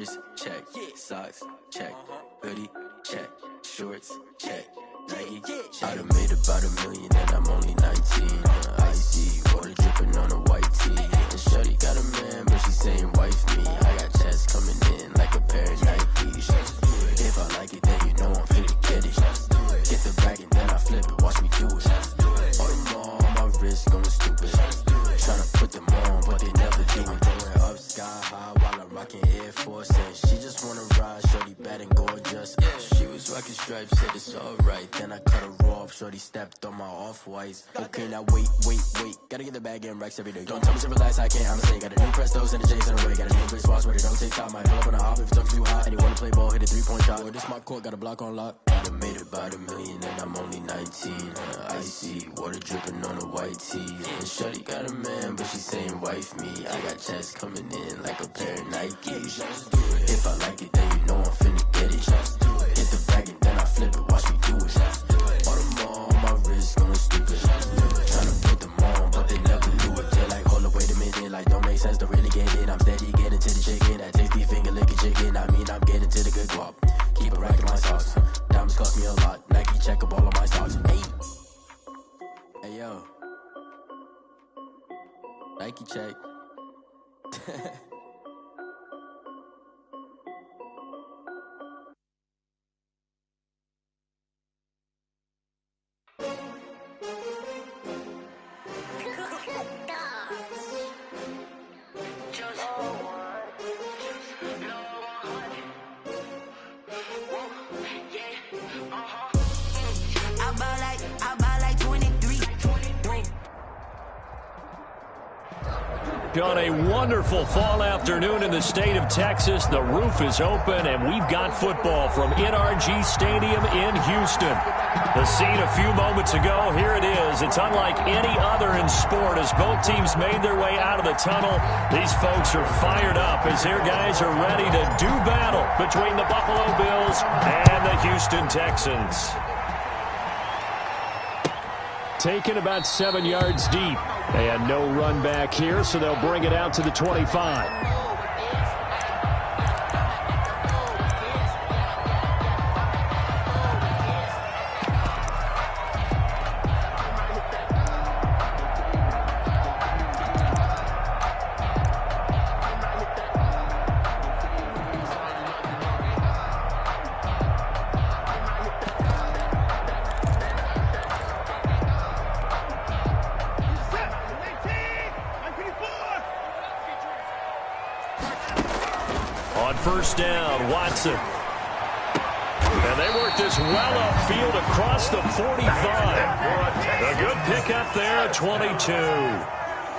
check, socks, check, hoodie, check, shorts, check, Nike. I done made about $1 million and I'm only 19. Icy, water dripping on a white tee. And shorty got a man, but she saying wife me. I got checks coming in like a pair of Nikes. If I like it, then you know I'm finna get it. Get the bag and then I flip it, watch me do it. All them all on my wrist going stupid. Tryna put them on, but they never do it. Going up sky high while I'm rocking Air Force. And she just wanna ride, shorty bad and gorgeous. She was rocking stripes, said it's alright. Then I cut her off, shorty stepped on my off-whites. Okay, now wait. Gotta get the bag and racks every day. Don't tell me to relax, I can't, I'ma say. Got a new Prestos and a J's in a way. Got a new bitch watch, but it don't take time. Might pull up on a hop if it's up too hot. And you wanna play ball, hit a 3-point shot. Boy, this my court, got a block on lock. I done made about $1 million and I'm only 19. Icy, water dripping on a white tee. And shorty got a man, but she saying wife me. I got checks coming in like a pair of Nikes. If I like it, then you know I'm finna get it. Hit the bag and then I flip it, watch me do it. All them all on my wrist going stupid. Tryna put them on, but they never do it. They're like, hold up, wait a minute, like don't make sense, don't really get it. I'm steady getting to the chicken, that tasty finger licking chicken. I mean, I'm getting to the good guap. Keep a rack in my socks. Diamonds cost me a lot. Nike check up all of my stocks. Hey yo, Nike check. On a wonderful fall afternoon in the state of Texas, the roof is open and we've got football from NRG Stadium in Houston. The scene a few moments ago, here it is. It's unlike any other in sport as both teams made their way out of the tunnel. These folks are fired up as their guys are ready to do battle between the Buffalo Bills and the Houston Texans. Taken about 7 yards deep. And no run back here, so they'll bring it out to the 25. First down, Watson. And they work this well upfield across the 45. A good pickup there at 22.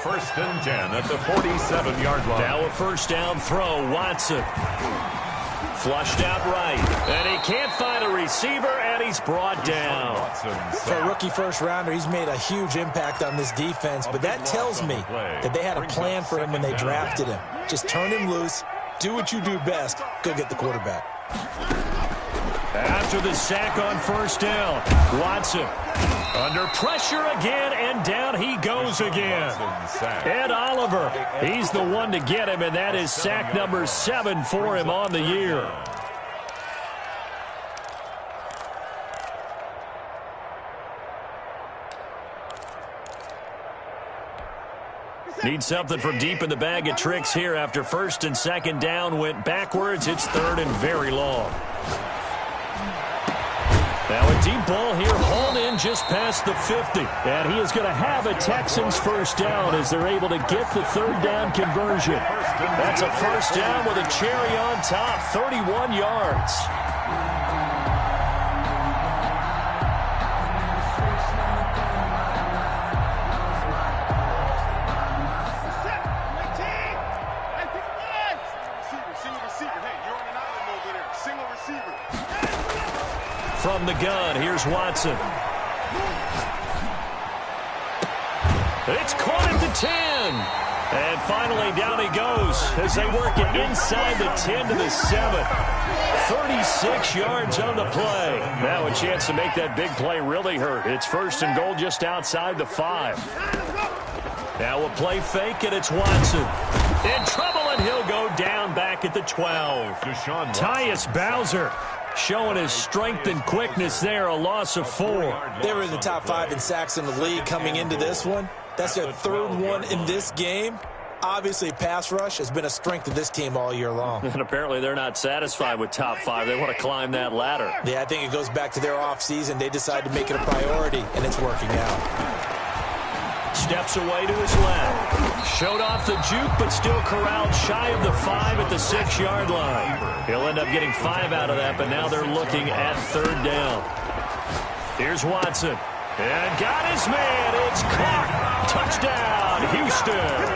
First and 10 at the 47-yard line. Now a first down throw, Watson. Flushed out right. And he can't find a receiver, and he's brought down. For a rookie first-rounder, he's made a huge impact on this defense, but that tells me that they had a plan for him when they drafted him. Just turn him loose. Do what you do best. Go get the quarterback. After the sack on first down, Watson under pressure again, and down he goes again. Ed Oliver, he's the one to get him, and that is sack number 7 for him on the year. Need something from deep in the bag of tricks here after first and second down went backwards. It's third and very long. Now a deep ball here, hauled in just past the 50. And he is going to have a Texans first down as they're able to get the third down conversion. That's a first down with a cherry on top, 31 yards. From the gun, here's Watson. It's caught at the 10. And finally down he goes as they work it inside the 10 to the 7. 36 yards on the play. Now a chance to make that big play really hurt. It's first and goal just outside the 5. Now a play fake, and it's Watson. In trouble, and he'll go down back at at the 12. Tyus Bowser showing his strength and quickness there, a loss of 4. They were in the top 5 in sacks in the league coming into this one. That's their third one in this game. Obviously, pass rush has been a strength of this team all year long. And apparently they're not satisfied with top 5. They want to climb that ladder. Yeah, I think it goes back to their offseason. They decided to make it a priority, and it's working out. Steps away to his left. Showed off the juke, but still corralled shy of the 5 at the 6-yard line. He'll end up getting 5 out of that, but now they're looking at 3rd down. Here's Watson. And got his man. It's caught. Touchdown, Houston.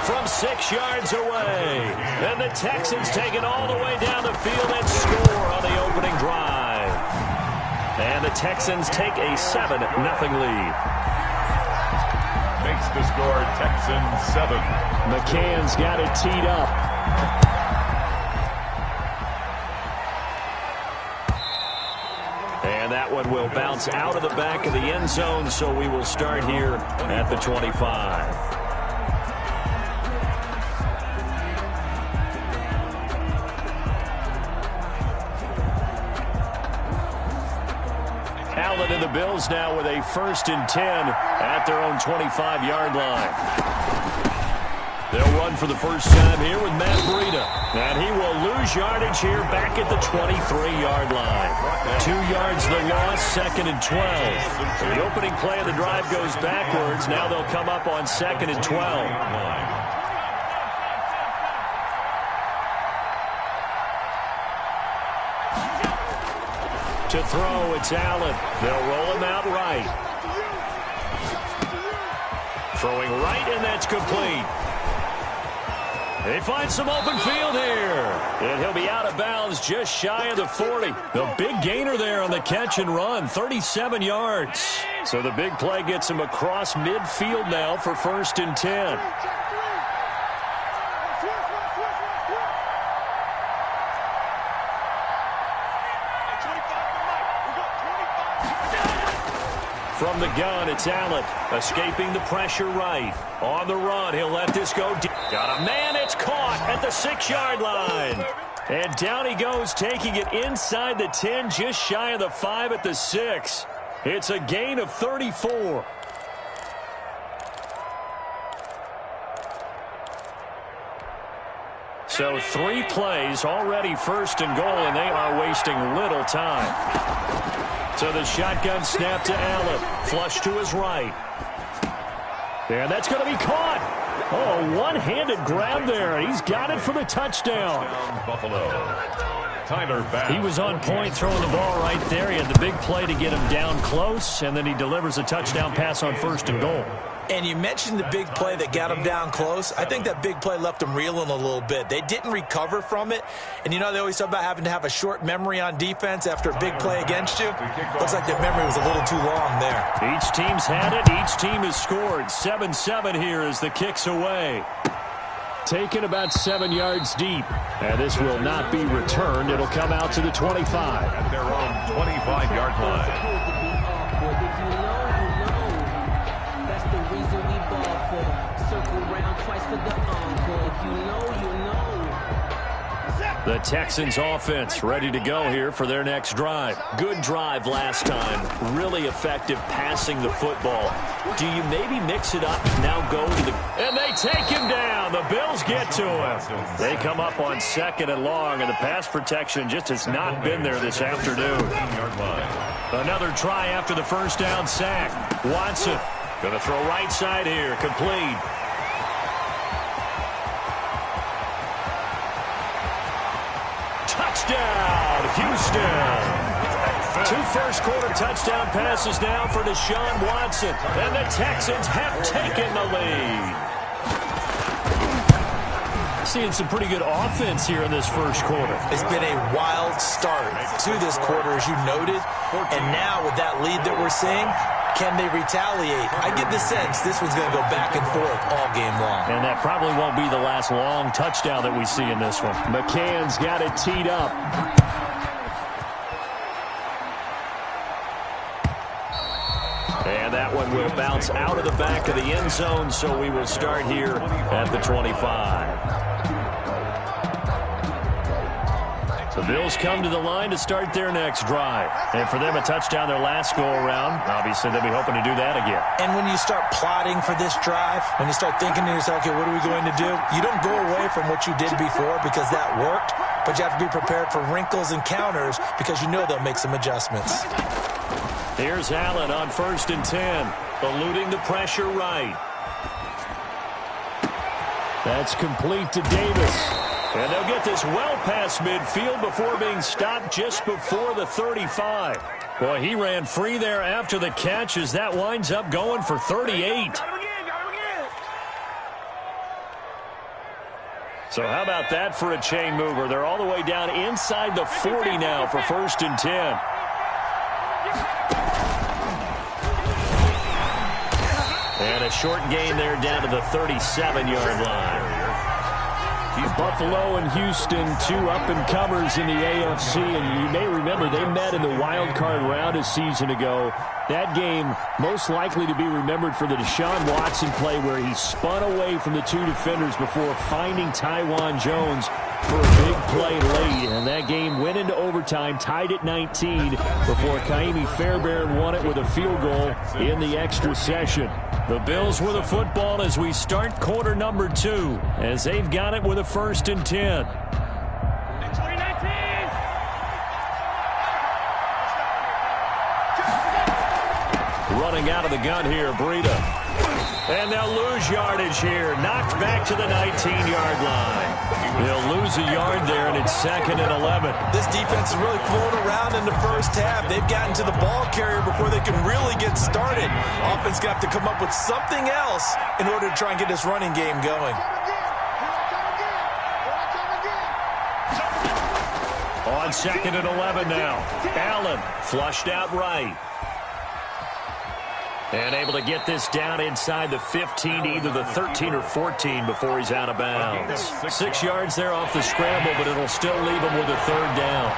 From 6 yards away. And the Texans take it all the way down the field and score on the opening drive. And the Texans take a 7-0 lead. Makes the score Texans 7. McCann's got it teed up. And that one will bounce out of the back of the end zone, so we will start here at the 25. Allen and the Bills now with a 1st and 10 at their own 25-yard line. They'll run for the first time here with Matt Breida. And he will lose yardage here back at the 23-yard line. 2 yards the loss, 2nd and 12. So the opening play of the drive goes backwards. Now they'll come up on 2nd and 12. To throw, it's Allen. They'll roll him out right. Throwing right, and that's complete. They find some open field here. And he'll be out of bounds just shy of the 40. The big gainer there on the catch and run, 37 yards. So the big play gets him across midfield now for 1st and 10. From the gun, it's Allen, escaping the pressure right. On the run, he'll let this go deep. Got a man, it's caught at the 6-yard line. And down he goes, taking it inside the 10, just shy of the 5 at the 6. It's a gain of 34. So 3 plays, already 1st and goal, and they are wasting little time. So the shotgun snap to Allen. Flush to his right. And that's going to be caught. Oh, one-handed grab there. He's got it for the touchdown. Buffalo. Tyler Bass. He was on point throwing the ball right there. He had the big play to get him down close, and then he delivers a touchdown pass on 1st and goal. And you mentioned the big play that got him down close. I think that big play left him reeling a little bit. They didn't recover from it. And, you know, they always talk about having to have a short memory on defense after a big play against you. Looks like their memory was a little too long there. Each team's had it. Each team has scored. 7-7 here as the kick's away. Taken about 7 yards deep. And this will not be returned. It'll come out to the 25. At their own 25-yard line. The Texans offense ready to go here for their next drive. Good drive last time. Really effective passing the football. Do you maybe mix it up, now go to the... And they take him down. The Bills get to him. They come up on 2nd and long, and the pass protection just has not been there this afternoon. Another try after the 1st down sack. Watson going to throw right side here. Complete. Touchdown, Houston. 2 first-quarter touchdown passes now for Deshaun Watson. And the Texans have taken the lead. Seeing some pretty good offense here in this first quarter. It's been a wild start to this quarter, as you noted. And now with that lead that we're seeing, can they retaliate? I get the sense this one's going to go back and forth all game long. And that probably won't be the last long touchdown that we see in this one. McCann's got it teed up. And that one will bounce out of the back of the end zone, so we will start here at the 25. The Bills come to the line to start their next drive. And for them, a touchdown their last go-around. Obviously, they'll be hoping to do that again. And when you start plotting for this drive, when you start thinking to yourself, okay, what are we going to do? You don't go away from what you did before because that worked, but you have to be prepared for wrinkles and counters because you know they'll make some adjustments. Here's Allen on 1st and 10, eluding the pressure right. That's complete to Davis. And they'll get this well past midfield before being stopped just before the 35. Boy, he ran free there after the catch as that winds up going for 38. So how about that for a chain mover? They're all the way down inside the 40 now for 1st and 10. And a short gain there down to the 37-yard line. Buffalo and Houston, two up-and-comers in the AFC, and you may remember they met in the wild card round a season ago. That game most likely to be remembered for the Deshaun Watson play where he spun away from the two defenders before finding Tywan Jones for a big play late. And that game went into overtime, tied at 19 before Kaimi Fairbairn won it with a field goal in the extra session. The Bills with the football as we start quarter number 2, as they've got it with a 1st and 10. Running out of the gun here, Breida. And they'll lose yardage here. Knocked back to the 19-yard line. They'll lose a yard there, and it's 2nd and 11. This defense is really flown around in the first half. They've gotten to the ball carrier before they can really get started. Offense going to have to come up with something else in order to try and get this running game going. On 2nd and 11 now. Allen flushed out right. And able to get this down inside the 15 to either the 13 or 14 before he's out of bounds. 6 yards there off the scramble, but it'll still leave him with a 3rd down.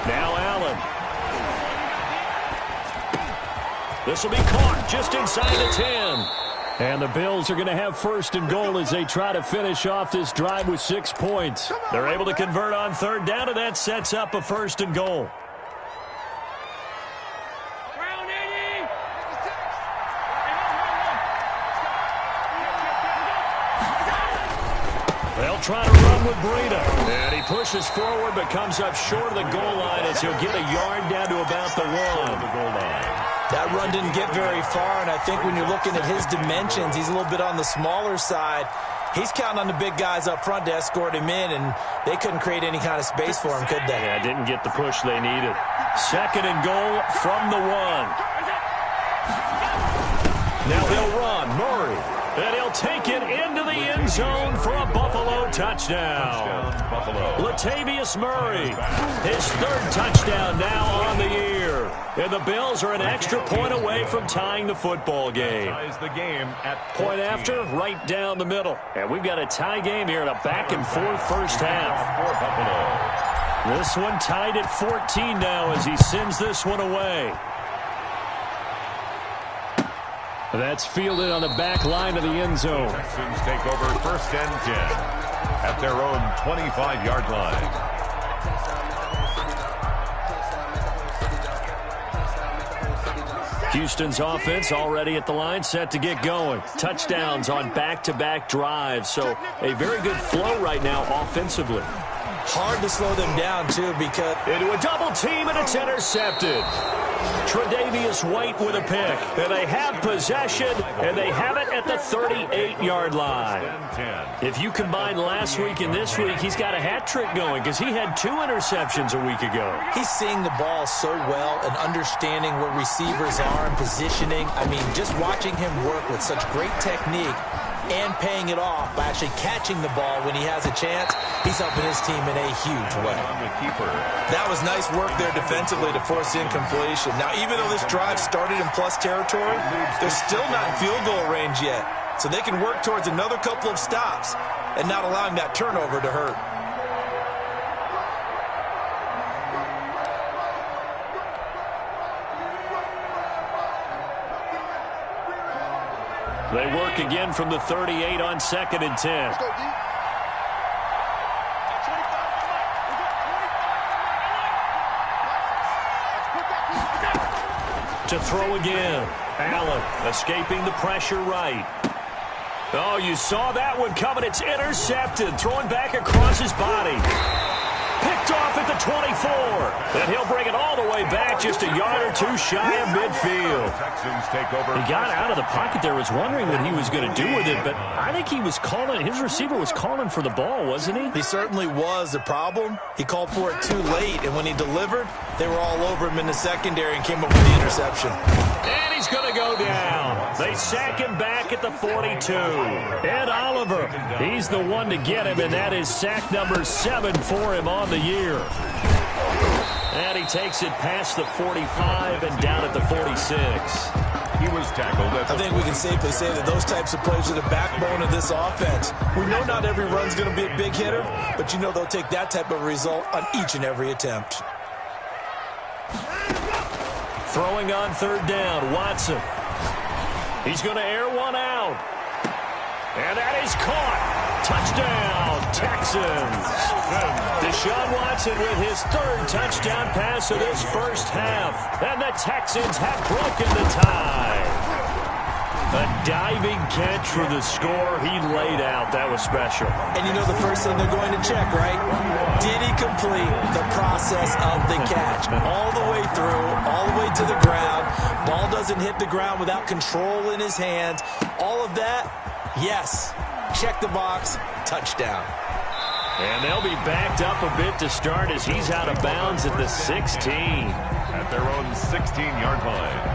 Now Allen. This will be caught just inside the 10. And the Bills are going to have 1st and goal as they try to finish off this drive with 6 points. They're able to convert on 3rd down, and that sets up a 1st and goal. They'll try to run with Breida. And he pushes forward but comes up short of the goal line as he'll get a yard down to about the 1. That run didn't get very far, and I think when you're looking at his dimensions, he's a little bit on the smaller side. He's counting on the big guys up front to escort him in, and they couldn't create any kind of space for him, could they? Yeah, didn't get the push they needed. 2nd and goal from the 1. Now they'll run. Murray. And he'll take it into the end zone for a Buffalo touchdown. Latavius Murray, his 3rd touchdown now on the year. And the Bills are an extra point away from tying the football game. Point after, right down the middle. And we've got a tie game here in a back-and-forth first half. This one tied at 14 now as he sends this one away. That's fielded on the back line of the end zone. Texans take over 1st and 10 at their own 25-yard line. Houston's offense already at the line, set to get going. Touchdowns on back-to-back drives, so a very good flow right now offensively. Hard to slow them down, too, because... Into a double team, and it's intercepted. Tre'Davious White with a pick. And they have possession, and they have it at the 38-yard line. If you combine last week and this week, he's got a hat trick going because he had 2 interceptions a week ago. He's seeing the ball so well and understanding where receivers are and positioning. I mean, just watching him work with such great technique and paying it off by actually catching the ball when he has a chance, he's helping his team in a huge way. That was nice work there defensively to force incompletion. Now, even though this drive started in plus territory, they're still not in field goal range yet. So they can work towards another couple of stops and not allowing that turnover to hurt. They work again from the 38 on 2nd and 10. To throw again. Allen escaping the pressure right. Oh, you saw that one coming. It's intercepted. Throwing back across his body. Picked off at the 24. And he'll bring it all the way back just a yard or two shy of midfield. He got out of the pocket there. Was wondering what he was going to do with it, but I think he was calling. His receiver was calling for the ball, wasn't he? He certainly was. The problem, he called for it too late, and when he delivered, they were all over him in the secondary and came up with the interception. And he's going to go down. They sack him back at the 42. Ed Oliver, he's the one to get him, and that is sack number 7 for him on the year. And he takes it past the 45 and down at the 46. He was tackled. I think we can safely say that those types of plays are the backbone of this offense. We know not every run's going to be a big hitter, but you know they'll take that type of result on each and every attempt. Throwing on 3rd down, Watson. He's going to air one out. And that is caught. Touchdown, Texans. Deshaun Watson with his 3rd touchdown pass of this first half. And the Texans have broken the tie. A diving catch for the score. He laid out. That was special. And you know the first thing they're going to check, right? Did he complete the process of the catch? All the way through, all the way to the ground. Ball doesn't hit the ground without control in his hands. All of that, yes. Check the box. Touchdown. And they'll be backed up a bit to start as he's out of bounds at the 16. At their own 16-yard line.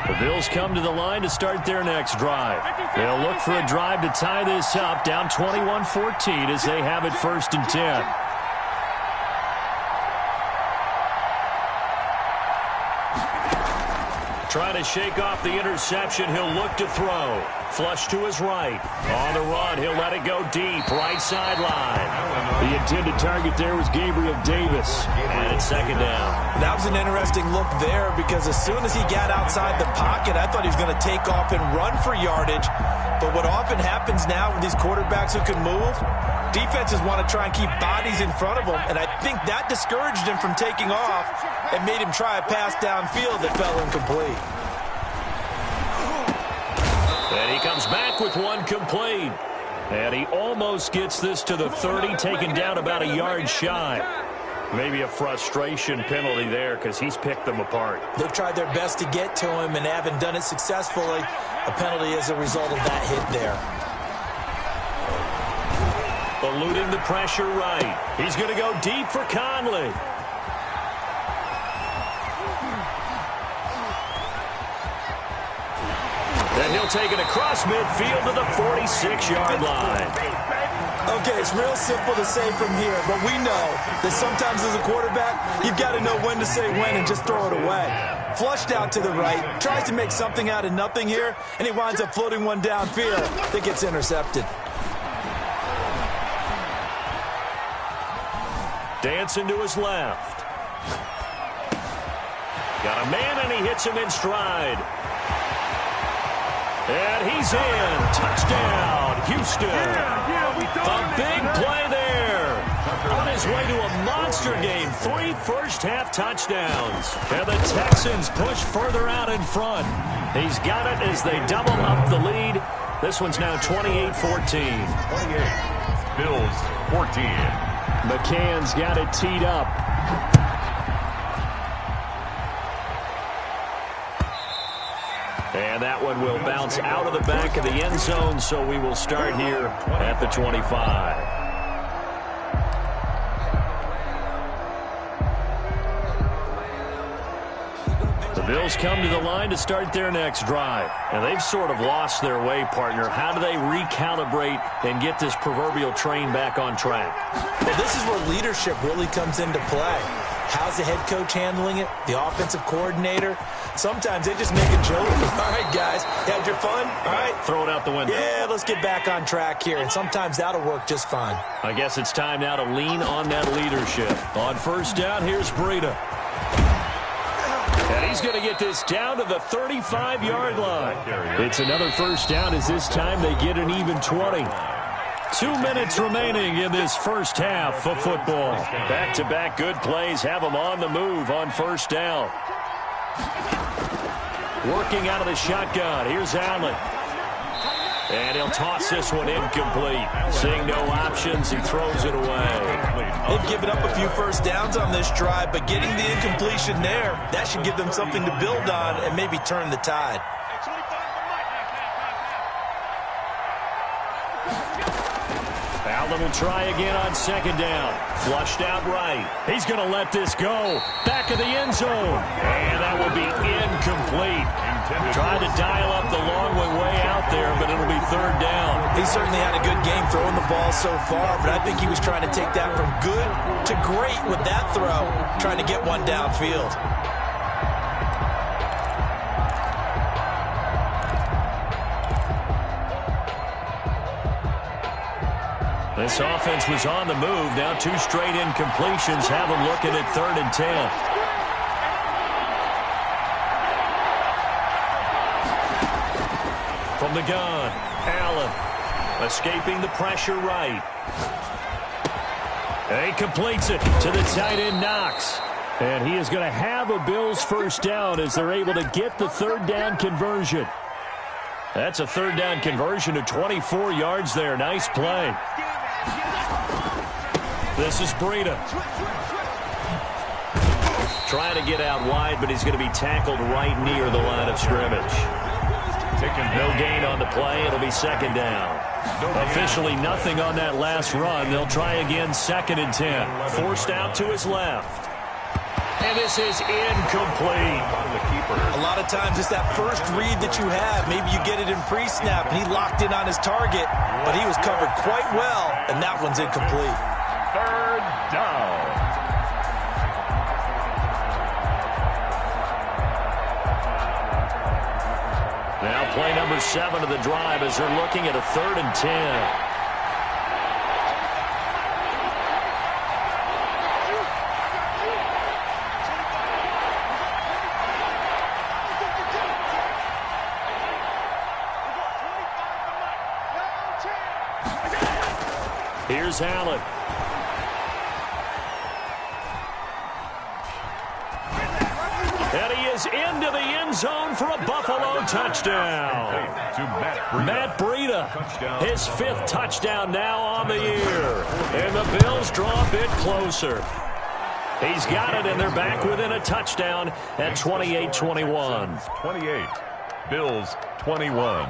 The Bills come to the line to start their next drive. They'll look for a drive to tie this up, down 21-14 as they have it 1st and 10. Trying to shake off the interception. He'll look to throw. Flush to his right. On the run, he'll let it go deep. Right sideline. The intended target there was Gabriel Davis. And it's 2nd down. That was an interesting look there because as soon as he got outside the pocket, I thought he was going to take off and run for yardage. But what often happens now with these quarterbacks who can move, defenses want to try and keep bodies in front of them. And I think that discouraged him from taking off and made him try a pass downfield that fell incomplete. And he comes back with one complete. And he almost gets this to the 30, taken down about a yard shy. Maybe a frustration penalty there because he's picked them apart. They've tried their best to get to him and haven't done it successfully. A penalty as a result of that hit there. Eluding the pressure right. He's going to go deep for Conley. And he'll take it across midfield to the 46-yard line. Okay, it's real simple to say from here, but we know that sometimes as a quarterback, you've got to know when to say when and just throw it away. Flushed out to the right, tries to make something out of nothing here, and he winds up floating one downfield that gets intercepted. Dancing to his left. Got a man, and he hits him in stride. And he's in. Touchdown, Houston. A big play there. On his way to a monster game. 3 first-half touchdowns. And the Texans push further out in front. He's got it as they double up the lead. This one's now 28-14. 28. Bills 14. McCann's got it teed up. And that one will bounce out of the back of the end zone, so we will start here at the 25. The Bills come to the line to start their next drive. And they've sort of lost their way, partner. How do they recalibrate and get this proverbial train back on track? Well, this is where leadership really comes into play. How's the head coach handling it? The offensive coordinator? Sometimes they just make a joke. All right, guys, had your fun? All right. Throw it out the window. Yeah, let's get back on track here. And sometimes that'll work just fine. I guess it's time now to lean on that leadership. On 1st down, here's Breida. And He's going to get this down to the 35-yard line. It's another first down as this time they get an even 20. 2 minutes remaining in this first half of football. Back-to-back good plays have them on the move on first down. Working out of the shotgun. Here's Allen. And he'll toss this one incomplete. Seeing no options, he throws it away. They've given up a few first downs on this drive, but getting the incompletion there, that should give them something to build on and maybe turn the tide. Allen will try again on second down. Flushed out right. He's going to let this go. Back of the end zone. And that will be incomplete. Trying to dial up the long way out there, but it'll be third down. He certainly had a good game throwing the ball so far, but I think he was trying to take that from good to great with that throw, trying to get one downfield. This offense was on the move. Now 2 straight incompletions have them looking at 3rd and 10. From the gun, Allen escaping the pressure right. And he completes it to the tight end, Knox. And he is going to have a Bills first down as they're able to get the third down conversion. That's a third down conversion of 24 yards there. Nice play. This is Breida. Trying to get out wide, but he's going to be tackled right near the line of scrimmage. No gain on the play. It'll be second down. Officially nothing on that last run. They'll try again, 2nd and 10. Forced out to his left. And this is incomplete. A lot of times it's that first read that you have. Maybe you get it in pre-snap, and he locked in on his target, but he was covered quite well, and that one's incomplete. Third down. Now play number 7 of the drive as they're looking at a 3rd and 10. Here's Allen. And he is into the end zone for a Buffalo touchdown. Matt Breida, his 5th touchdown now on the year. And the Bills draw a bit closer. He's got it, and they're back within a touchdown at 28-21. 28. Bills 21.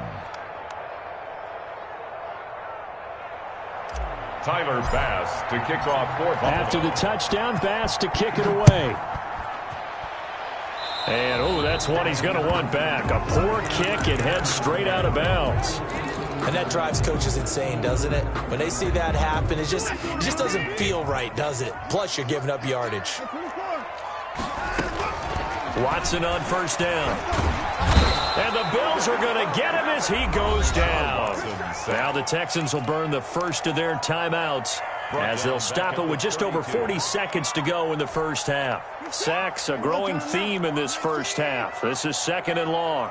Tyler Bass to kick off for Buffalo. After the touchdown, Bass to kick it away. And, oh, that's one he's going to want back. A poor kick and heads straight out of bounds. And that drives coaches insane, doesn't it? When they see that happen, it just doesn't feel right, does it? Plus, you're giving up yardage. Watson on first down. And the Bills are going to get him as he goes down. Now the Texans will burn the first of their timeouts as they'll stop it with just over 40 seconds to go in the first half. Sacks, a growing theme in this first half. This is 2nd and long.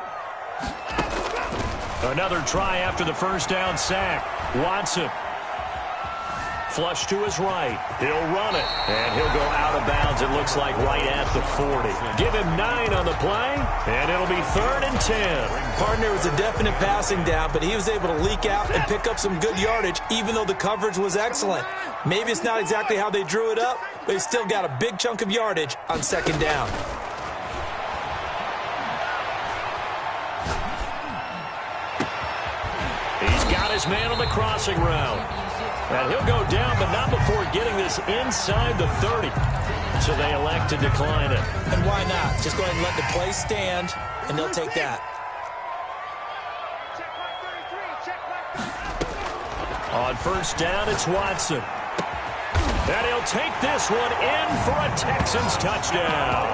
Another try after the first down sack. Watson. Flush to his right. He'll run it. And he'll go out of bounds, it looks like, right at the 40. Give him 9 on the play, and it'll be 3rd and 10. Partner was a definite passing down, but he was able to leak out and pick up some good yardage, even though the coverage was excellent. Maybe it's not exactly how they drew it up, but he still got a big chunk of yardage on 2nd down. He's got his man on the crossing route. And he'll go down, but not before getting this inside the 30. So they elect to decline it. And why not? Just go ahead and let the play stand, and they'll take that. On first down, it's Watson. And he'll take this one in for a Texans touchdown.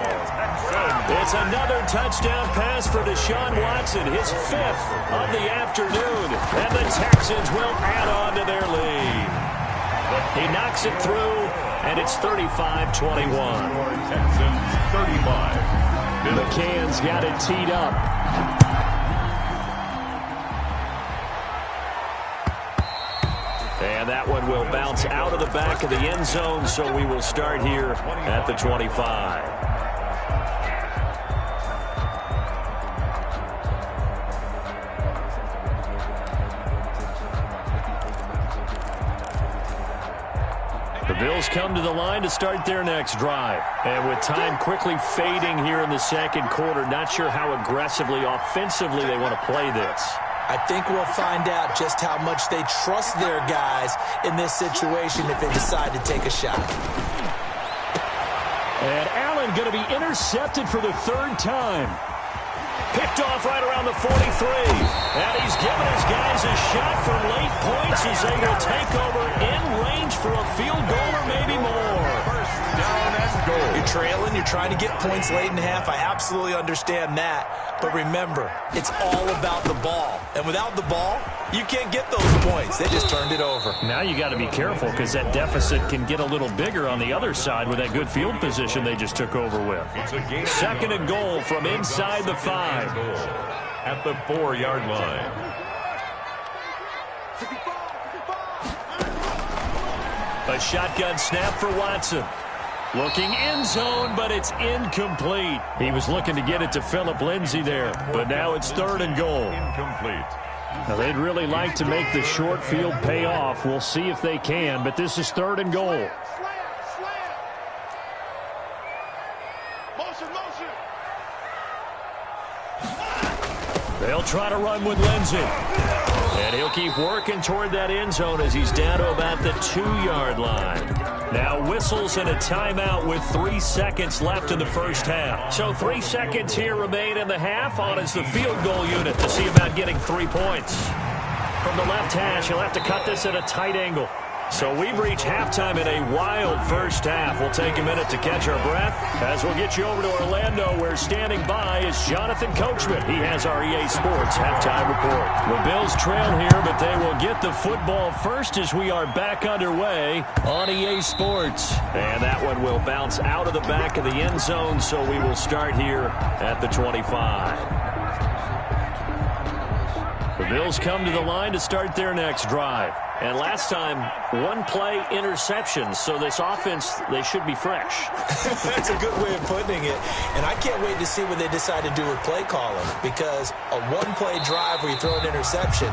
It's another touchdown pass for Deshaun Watson, his 5th of the afternoon. And the Texans will add on to their lead. He knocks it through, and it's 35-21. Texans 35. McCann's got it teed up. And that one will bounce out of the back of the end zone, so we will start here at the 25. The Bills come to the line to start their next drive. And with time quickly fading here in the second quarter, not sure how aggressively, offensively they want to play this. I think we'll find out just how much they trust their guys in this situation if they decide to take a shot. And Allen going to be intercepted for the third time. Picked off right around the 43. And he's giving his guys a shot for late points as they will take over in range for a field goal or maybe more. First down and goal. You're trailing. You're trying to get points late in half. I absolutely understand that. But remember, it's all about the ball. And without the ball, you can't get those points. They just turned it over. Now you got to be careful because that deficit can get a little bigger on the other side with that good field position they just took over with. Second and goal from inside the 5. At the 4-yard line. A shotgun snap for Watson. Looking end zone, but it's incomplete. He was looking to get it to Phillip Lindsay there, but now it's third and goal. Incomplete. Now, they'd really like to make the short field pay off. We'll see if they can, but this is third and goal. They'll try to run with Lindsay. And he'll keep working toward that end zone as he's down to about the 2-yard line. Now whistles and a timeout with 3 seconds left in the first half. So 3 seconds here remain in the half. On is the field goal unit to see about getting 3 points. From the left hash, he'll have to cut this at a tight angle. So we've reached halftime in a wild first half. We'll take a minute to catch our breath as we'll get you over to Orlando, where standing by is Jonathan Coachman. He has our EA Sports halftime report. The Bills trail here, but they will get the football first as we are back underway on EA Sports. And that one will bounce out of the back of the end zone, so we will start here at the 25. The Bills come to the line to start their next drive. And last time, 1-play interception. So this offense, they should be fresh. That's a good way of putting it. And I can't wait to see what they decide to do with play calling. Because a 1-play drive where you throw an interception,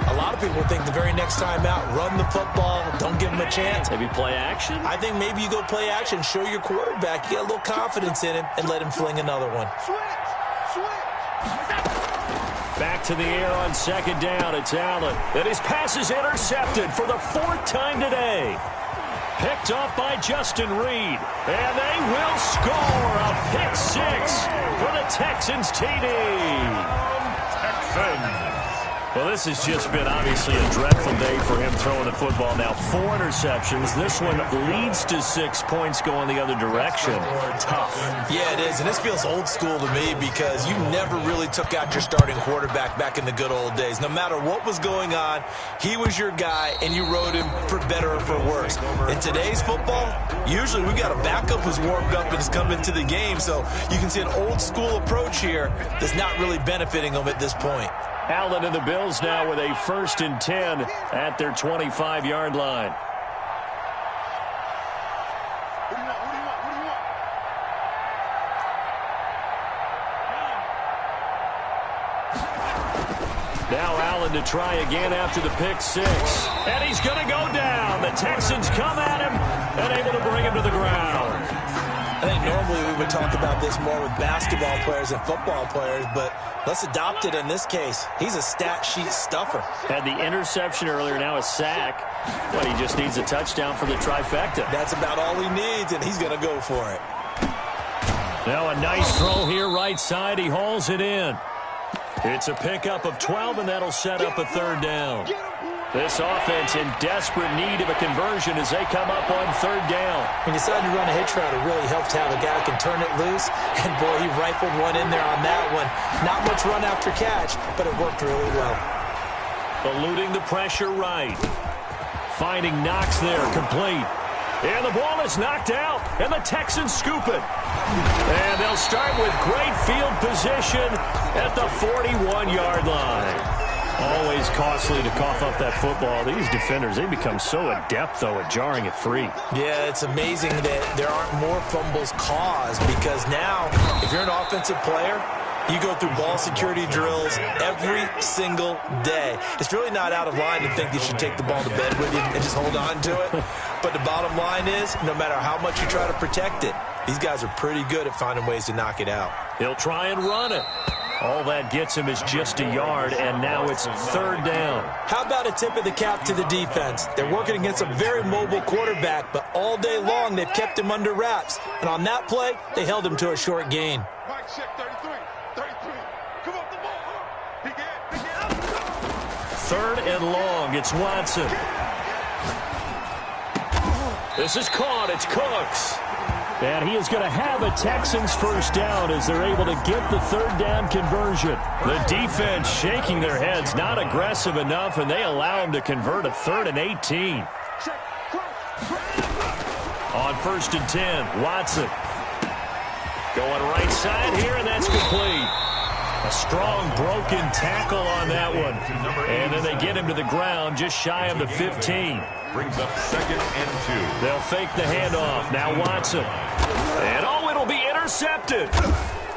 a lot of people think the very next time out, run the football, don't give them a chance. Maybe play action? I think maybe you go play action, show your quarterback, you get a little confidence in him, and let him fling another one. Back to the air on second down. It's Allen. And his pass is intercepted for the 4th time today. Picked off by Justin Reed. And they will score a pick 6 for the Texans TD. Texans. Well, this has just been obviously a dreadful day for him throwing the football. Now 4 interceptions. This one leads to 6 points going the other direction. Tough. Yeah, it is. And this feels old school to me because you never really took out your starting quarterback back in the good old days. No matter what was going on, he was your guy, and you rode him for better or for worse. In today's football, usually we got a backup who's warmed up and has come into the game. So you can see an old school approach here that's not really benefiting them at this point. Allen and the Bills now with a 1st and 10 at their 25-yard line. Now Allen to try again after the pick 6. And he's going to go down. The Texans come at him and able to bring him to the ground. I think normally we would talk about this more with basketball players and football players, but let's adopt it in this case. He's a stat sheet stuffer. Had the interception earlier, now a sack. But he just needs a touchdown for the trifecta. That's about all he needs, and he's going to go for it. Now a nice throw here right side. He hauls it in. It's a pickup of 12, and that'll set up a 3rd down. This offense in desperate need of a conversion as they come up on 3rd down. When you decide to run a hitch route, it really helps to have a guy who can turn it loose. And, boy, he rifled one in there on that one. Not much run after catch, but it worked really well. Eluding the pressure right. Finding Knox there, complete. And the ball is knocked out, and the Texans scoop it. And they'll start with great field position at the 41-yard line. Always costly to cough up that football. These defenders, they become so adept, though, at jarring it free. Yeah, it's amazing that there aren't more fumbles caused because now, if you're an offensive player, you go through ball security drills every single day. It's really not out of line to think you should take the ball to bed with you and just hold on to it. But the bottom line is, no matter how much you try to protect it, these guys are pretty good at finding ways to knock it out. He'll try and run it. All that gets him is just a yard, and now it's third down. How about a tip of the cap to the defense? They're working against a very mobile quarterback, but all day long they've kept him under wraps. And on that play, they held him to a short gain. Third and long, it's Watson. This is caught, it's Cooks. And he is going to have a Texans first down as they're able to get the third down conversion. The defense shaking their heads, not aggressive enough, and they allow him to convert a 3rd and 18. On 1st and 10, Watson. Going right side here, and that's complete. A strong broken tackle on that one. And then they get him to the ground just shy of the 15. Brings up 2nd and 2. They'll fake the handoff. Now Watson. And it'll be intercepted.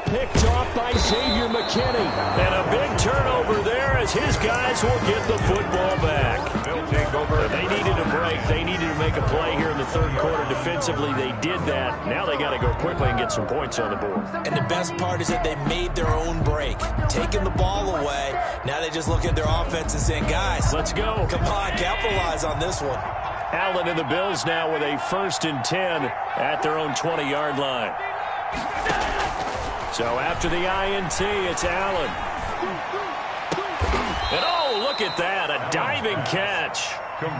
Picked off by Xavier McKinney. And a big turnover there as his guys will get the football back. They'll take over. They needed a break. They needed to make a play here in the third quarter defensively. They did that. Now they got to go quickly and get some points on the board. And the best part is that they made their own break. Taking the ball away. Now they just look at their offense and saying, guys, let's go. Come on, capitalize on this one. Allen and the Bills now with a 1st and 10 at their own 20-yard line. So after the INT, it's Allen. And oh, look at that, a diving catch.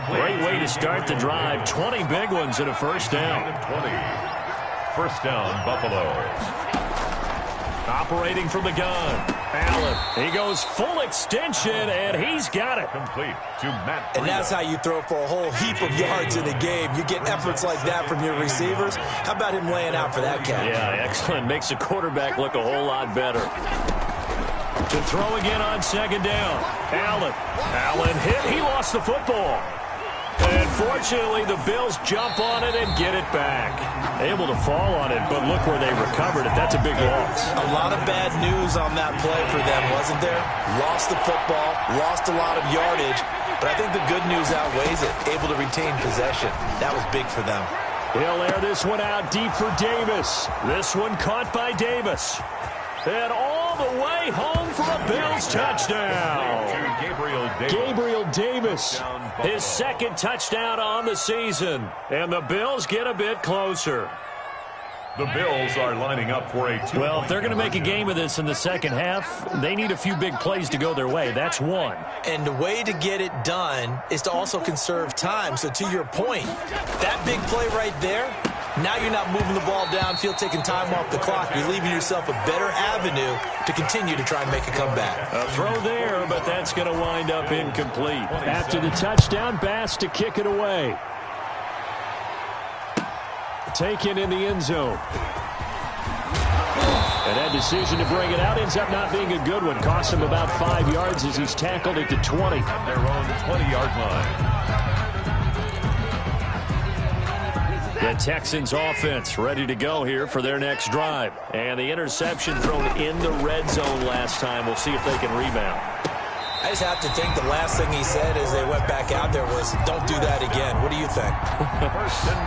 Great way to start the drive. 20 big ones and a first down. 20. First down, Buffalo. Operating from the gun. Allen, he goes full extension, and he's got it. Complete to Matt. And that's how you throw for a whole heap of yards in a game. You get efforts like that from your receivers. How about him laying out for that catch? Yeah, excellent. Makes the quarterback look a whole lot better. To throw again on 2nd down. Allen hit. He lost the football. And fortunately, the Bills jump on it and get it back. Able to fall on it, but look where they recovered it. That's a big loss. A lot of bad news on that play for them, wasn't there? Lost the football, lost a lot of yardage, but I think the good news outweighs it. Able to retain possession. That was big for them. He'll air this one out deep for Davis. This one caught by Davis. And all the way home for a Bills touchdown. Gabriel Davis, his 2nd touchdown on the season. And the Bills get a bit closer. The Bills are lining up for a 2. Well, if they're going to make a game of this in the second half, they need a few big plays to go their way. That's one. And the way to get it done is to also conserve time. So to your point, that big play right there, now you're not moving the ball downfield, taking time off the clock. You're leaving yourself a better avenue to continue to try and make a comeback. A throw there, but that's going to wind up incomplete. After the touchdown, Bass to kick it away. Taken in the end zone. And that decision to bring it out ends up not being a good one. Cost him about 5 yards as he's tackled it to 20. At their own 20-yard line. The Texans offense ready to go here for their next drive. And the interception thrown in the red zone last time. We'll see if they can rebound. I just have to think the last thing he said as they went back out there was, don't do that again. What do you think?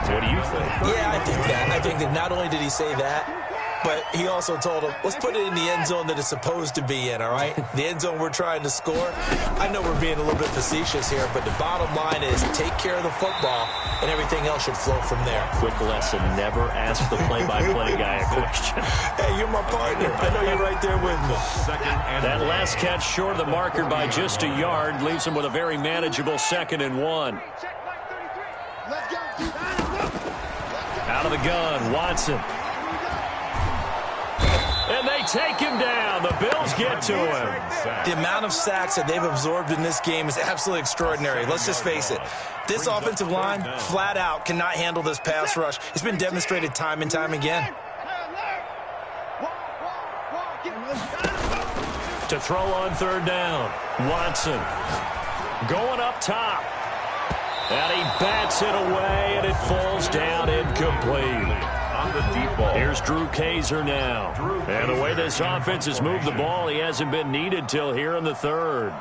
What do you think? Yeah, I think that. I think that not only did he say that, but he also told him, let's put it in the end zone that it's supposed to be in, all right? The end zone we're trying to score. I know we're being a little bit facetious here, but the bottom line is take care of the football, and everything else should flow from there. Quick lesson, never ask the play-by-play guy a question. Hey, you're my partner. I know you're right there with me. That last catch short of the marker by just a yard leaves him with a very manageable 2nd and 1. Out of the gun, Watson. And they take him down. The Bills get to him. The amount of sacks that they've absorbed in this game is absolutely extraordinary. Let's just face it. This offensive line, flat out, cannot handle this pass rush. It's been demonstrated time and time again. To throw on third down. Watson going up top. And he bats it away, and it falls down incomplete. On the deep ball. Here's Drew Kaiser now. And the way this offense has moved the ball, he hasn't been needed till here in the third.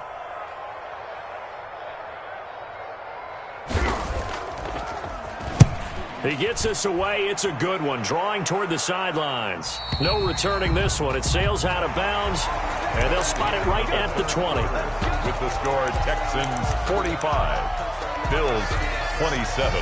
He gets this away. It's a good one. Drawing toward the sidelines. No returning this one. It sails out of bounds, and they'll spot it right at the 20. With the score, Texans 45, Bills 27.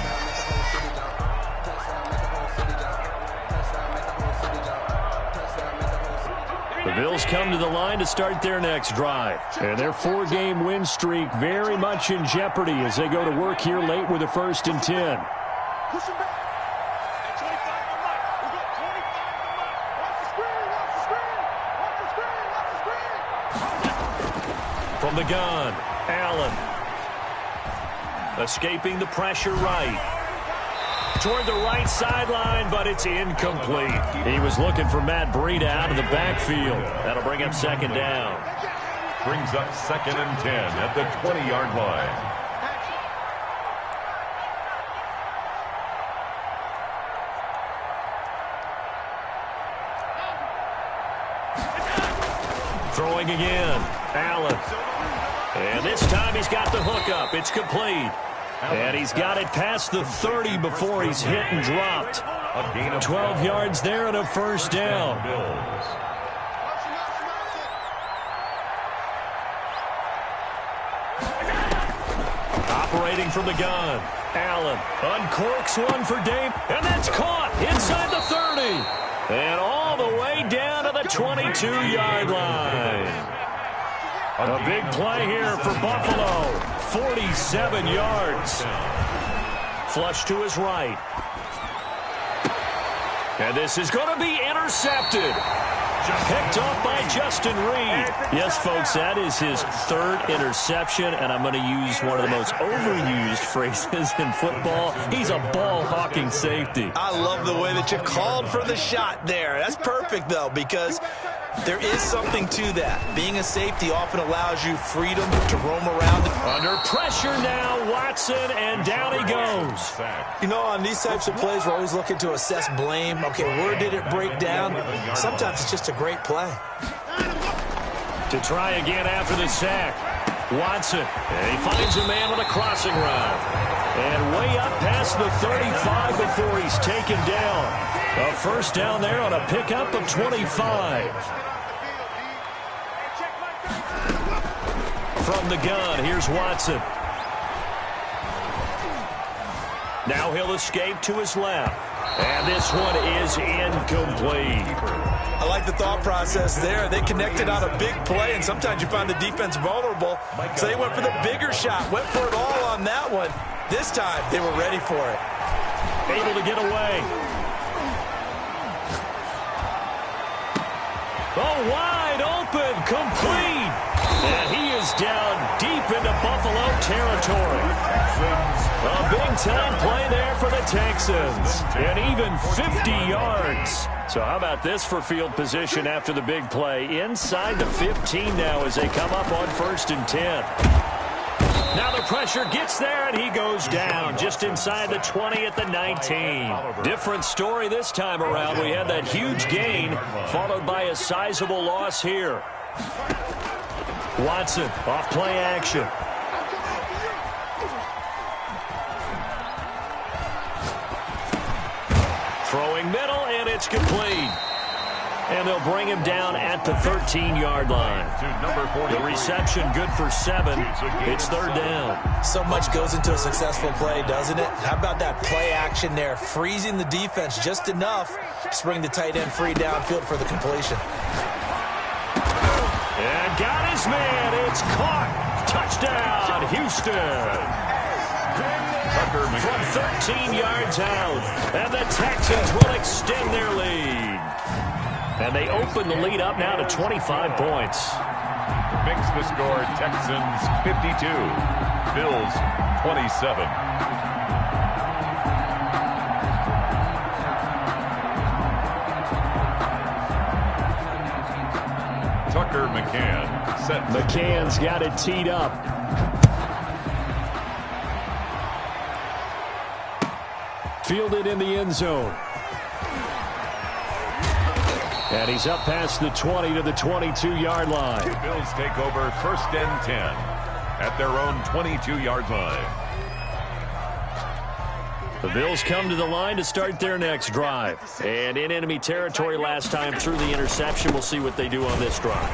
The Bills come to the line to start their next drive. And their 4-game win streak very much in jeopardy as they go to work here late with a 1st and 10. From the gun, Allen. Escaping the pressure right. Toward the right sideline, but it's incomplete. He was looking for Matt Breida out of the backfield. That'll bring up 2nd down. Brings up 2nd and 10 at the 20-yard line. Throwing again, Allen. And this time he's got the hook up. It's complete. And he's got it past the 30 before he's hit and dropped. 12 yards there and a 1st down. Operating from the gun, Allen uncorks one for Dave, and that's caught inside the 30. And all the way down to the 22-yard line. A big play here for Buffalo. 47 yards. Flush to his right. And this is going to be intercepted. Picked off by Justin Reed. Yes, folks, that is his 3rd interception, and I'm going to use one of the most overused phrases in football. He's a ball-hawking safety. I love the way that you called for the shot there. That's perfect, though, because there is something to that. Being a safety often allows you freedom to roam around. Under pressure now, Watson, and down he goes. You know, on these types of plays, we're always looking to assess blame. Okay, where did it break down? Sometimes it's just a great play. To try again after the sack. Watson, and he finds a man on a crossing route. And way up past the 35 before he's taken down. A 1st down there on a pickup of 25. From the gun, here's Watson. Now he'll escape to his left. And this one is incomplete. I like the thought process there. They connected on a big play, and sometimes you find the defense vulnerable. So they went for the bigger shot, went for it all on that one. This time, they were ready for it. Able to get away. Oh, wide open, complete. And he is down deep into Buffalo territory. A big-time play there for the Texans. And even 50 yards. So how about this for field position after the big play? Inside the 15 now as they come up on 1st and 10. Now the pressure gets there, and he goes down just inside the 20 at the 19. Different story this time around. We had that huge gain, followed by a sizable loss here. Watson, off play action. Throwing middle, and it's complete. And they'll bring him down at the 13-yard line. The reception good for 7. It's 3rd down. So much goes into a successful play, doesn't it? How about that play action there? Freezing the defense just enough to bring the tight end free downfield for the completion. And got his man. It's caught. Touchdown, Houston. From 13 yards out. And the Texans will extend their lead. And they open the lead up now to 25 points. Makes the score Texans 52, Bills 27. Tucker McCann set. McCann's got it teed up. Fielded in the end zone. And he's up past the 20 to the 22-yard line. The Bills take over 1st and 10 at their own 22-yard line. The Bills come to the line to start their next drive. And in enemy territory last time through the interception. We'll see what they do on this drive.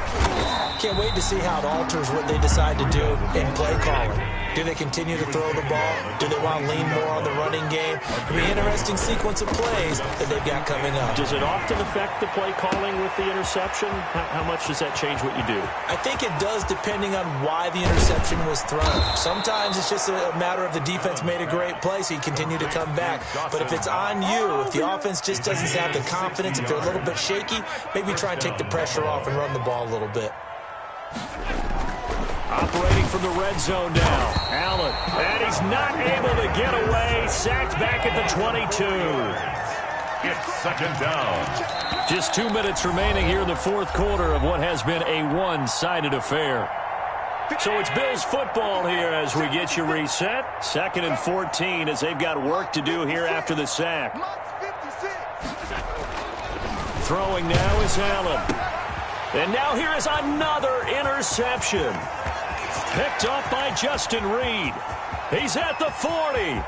Can't wait to see how it alters what they decide to do in play calling. Do they continue to throw the ball? Do they want to lean more on the running game? It'll be an interesting sequence of plays that they've got coming up. Does it often affect the play calling with the interception? How much does that change what you do? I think it does, depending on why the interception was thrown. Sometimes it's just a matter of the defense made a great play, so you continue to come back. But if it's on you, if the offense just doesn't have the confidence, if they're a little bit shaky, maybe try and take the pressure off and run the ball a little bit. Operating from the red zone now. Allen. And he's not able to get away. Sacked back at the 22. It's 2nd down. Just 2 minutes remaining here in the 4th quarter of what has been a one-sided affair. So it's Bills football here as we get you reset. 2nd and 14 as they've got work to do here after the sack. Throwing now is Allen. And now here is another interception. Picked up by Justin Reed. He's at the 40.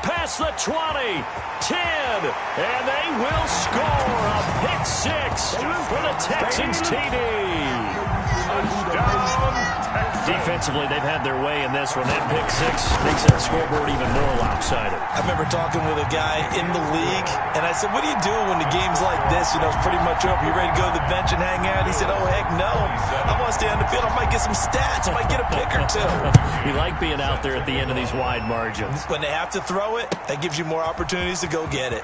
Past the 20. 10. And they will score a pick 6 for the Texans TD. Touchdown. Defensively, they've had their way in this one. That pick 6 makes that scoreboard even more lopsided. I remember talking with a guy in the league, and I said, what do you do when the game's like this? You know, it's pretty much over. You ready to go to the bench and hang out? He said, oh, heck no. I want to stay on the field. I might get some stats. I might get a pick or two. You like being out there at the end of these wide margins. When they have to throw it, that gives you more opportunities to go get it.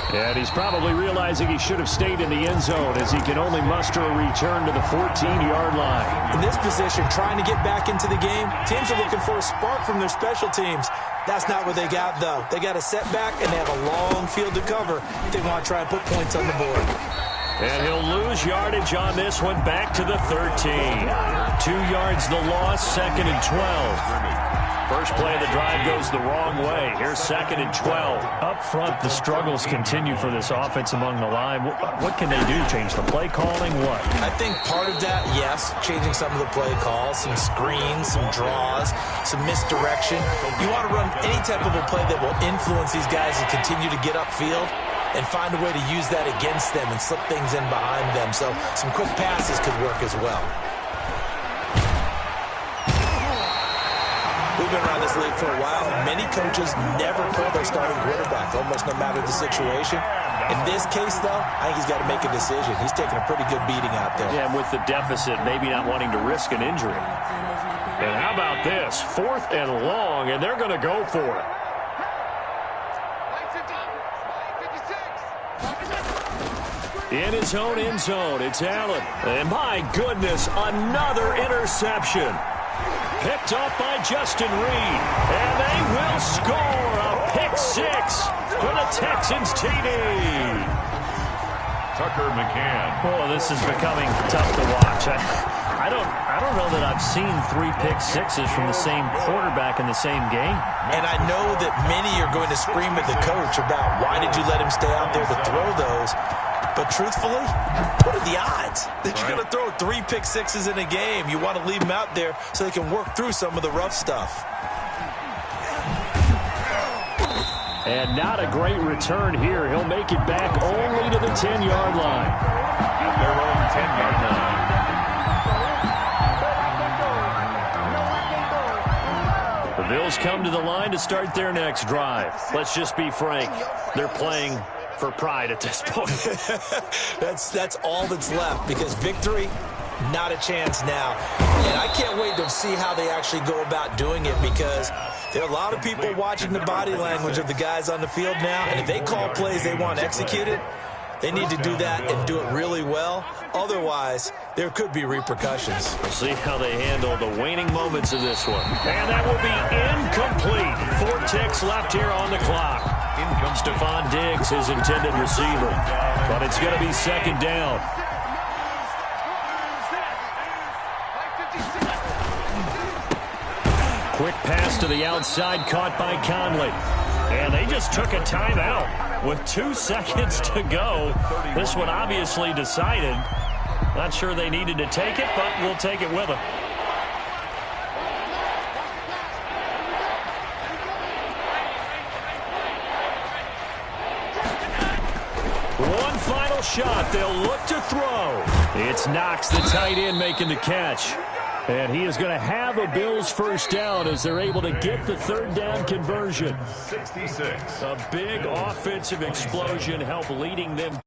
And he's probably realizing he should have stayed in the end zone as he can only muster a return to the 14-yard line. In this position, trying to get back into the game, teams are looking for a spark from their special teams. That's not what they got, though. They got a setback, and they have a long field to cover if they want to try and put points on the board. And he'll lose yardage on this one back to the 13. 2 yards the loss, 2nd and 12. First play of the drive goes the wrong way. Here's 2nd and 12. Up front, the struggles continue for this offense among the line. What can they do? Change the play calling? What? I think part of that, yes, changing some of the play calls, some screens, some draws, some misdirection. You want to run any type of a play that will influence these guys to continue to get upfield and find a way to use that against them and slip things in behind them. So some quick passes could work as well. We've been around this league for a while. Many coaches never pull their starting quarterback, almost no matter the situation. In this case, though, I think he's got to make a decision. He's taking a pretty good beating out there. Yeah, and with the deficit, maybe not wanting to risk an injury. And how about this? 4th and long, and they're going to go for it. In his own end zone, it's Allen. And my goodness, another interception. Picked up by Justin Reed. And they will score a pick 6 for the Texans TD. Tucker McCann. Oh, this is becoming tough to watch. I don't know that I've seen 3 pick 6s from the same quarterback in the same game. And I know that many are going to scream at the coach about why did you let him stay out there to throw those? But truthfully, what are the odds that you're going to throw 3 pick 6s in a game? You want to leave them out there so they can work through some of the rough stuff. And not a great return here. He'll make it back only to the 10-yard line. At their own 10-yard line. The Bills come to the line to start their next drive. Let's just be frank. They're playing for pride at this point. That's all that's left, because victory, not a chance now. And I can't wait to see how they actually go about doing it, because there are a lot of people watching the body language of the guys on the field now, and if they call plays they want executed, they need to do that and do it really well. Otherwise, there could be repercussions. We'll see how they handle the waning moments of this one. And that will be incomplete. 4 ticks left here on the clock. Stephon Diggs, his intended receiver. But it's going to be second down. Quick pass to the outside, caught by Conley. And they just took a timeout with 2 seconds to go. This one obviously decided. Not sure they needed to take it, but we'll take it with them. One final shot. They'll look to throw. It's Knox, the tight end, making the catch. And he is going to have a Bills first down as they're able to get the third down conversion. 66. A big offensive explosion helped leading them.